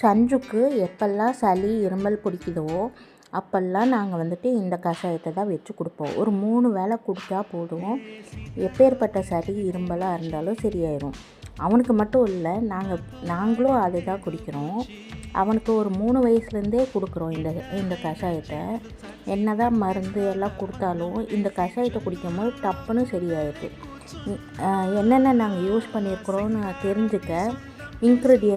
சஞ்சுக்கு எப்பெல்லாம் சளி இருமல் பிடிக்குதோ அப்போல்லாம் நாங்கள் வந்துட்டு இந்த கஷாயத்தை தான் வச்சு கொடுப்போம். ஒரு 3 வேளை கொடுத்தா போதும். எப்பேற்பட்ட சளி இரும்பலாக இருந்தாலும் சரியாயிடும். அவனுக்கு மட்டும் இல்லை, நாங்களும் அதை தான் குடிக்கிறோம். அவனுக்கு ஒரு 3 வயசுலேருந்தே கொடுக்குறோம் இந்த கஷாயத்தை. என்ன தான் மருந்து எல்லாம் கொடுத்தாலும் இந்த கஷாயத்தை குடிக்கும்போது டப்புன்னு சரியாயிடுது. என்னென்ன நாங்கள் யூஸ் பண்ணியிருக்கிறோன்னு தெரிஞ்சுக்க இன்க்ரீடியன்ட்